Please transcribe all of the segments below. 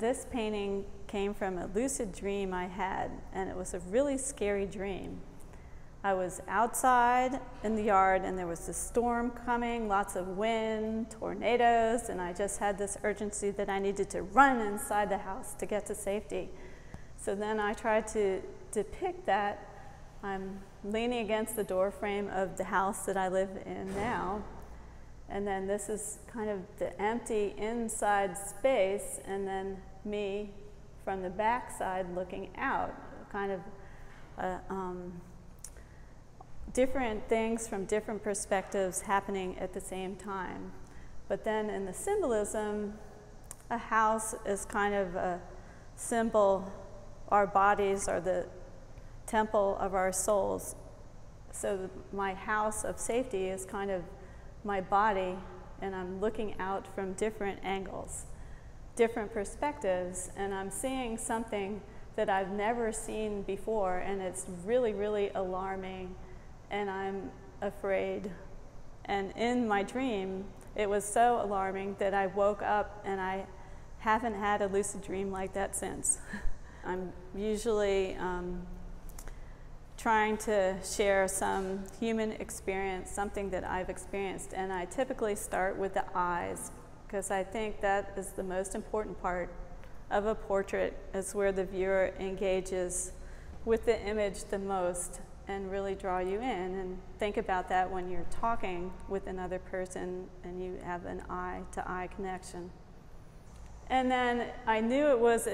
this painting came from a lucid dream I had, and it was a really scary dream. I was outside in the yard, and there was this storm coming, lots of wind, tornadoes, and I just had this urgency that I needed to run inside the house to get to safety. So then I tried to depict that. I'm leaning against the door frame of the house that I live in now. And then this is kind of the empty inside space, and then me from the back side looking out, kind of different things from different perspectives happening at the same time. But then in the symbolism, a house is kind of a symbol. Our bodies are the temple of our souls. So my house of safety is kind of my body, and I'm looking out from different angles, different perspectives, and I'm seeing something that I've never seen before, and it's really, really alarming, and I'm afraid. And in my dream, it was so alarming that I woke up, and I haven't had a lucid dream like that since. I'm usually trying to share some human experience, something that I've experienced, and I typically start with the eyes, because I think that is the most important part of a portrait. Is where the viewer engages with the image the most and really draw you in. And think about that when you're talking with another person and you have an eye-to-eye connection. And then I knew it was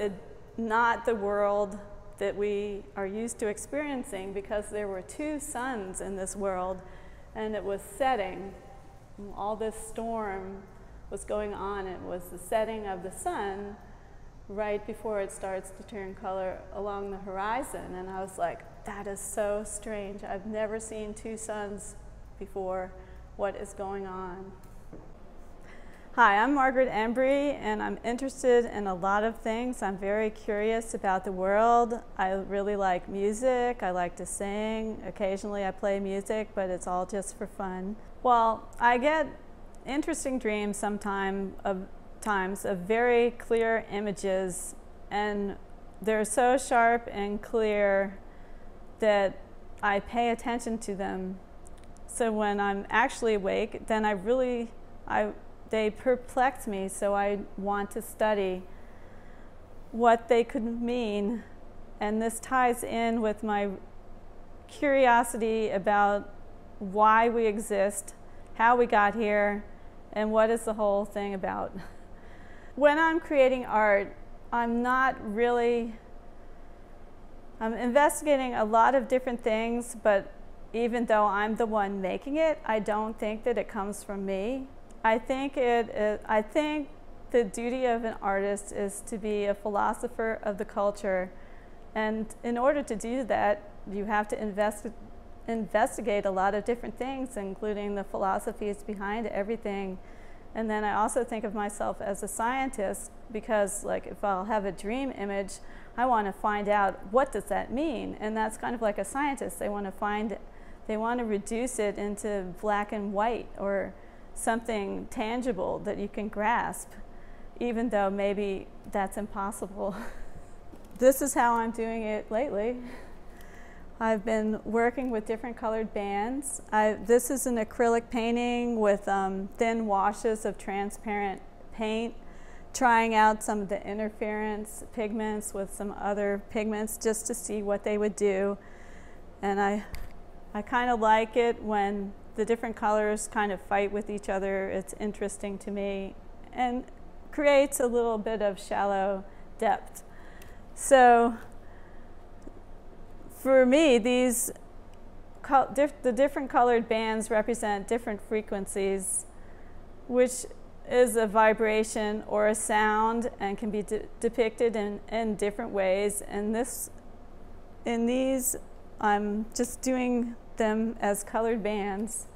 not the world that we are used to experiencing, because there were two suns in this world, and it was setting. All this storm was going on. It was the setting of the sun right before it starts to turn color along the horizon. And I was like, that is so strange. I've never seen two suns before. What is going on? Hi, I'm Margaret Embry, and I'm interested in a lot of things. I'm very curious about the world. I really like music. I like to sing. Occasionally I play music, but it's all just for fun. Well, I get interesting dreams sometimes of very clear images, and they're so sharp and clear that I pay attention to them. So when I'm actually awake, then they perplex me, so I want to study what they could mean. And this ties in with my curiosity about why we exist, how we got here, and what is the whole thing about. When I'm creating art, I'm investigating a lot of different things, but even though I'm the one making it, I don't think that it comes from me. I think the duty of an artist is to be a philosopher of the culture, and in order to do that, you have to investigate a lot of different things, including the philosophies behind everything. And then I also think of myself as a scientist, because like if I'll have a dream image, I want to find out what does that mean, and that's kind of like a scientist. They want to reduce it into black and white, or something tangible that you can grasp, even though maybe that's impossible. This is how I'm doing it lately. I've been working with different colored bands. This is an acrylic painting with thin washes of transparent paint, trying out some of the interference pigments with some other pigments just to see what they would do. And I kind of like it when the different colors kind of fight with each other. It's interesting to me and creates a little bit of shallow depth. So for me, the different colored bands represent different frequencies, which is a vibration or a sound, and can be depicted in different ways. And in these, I'm just doing them as colored bands.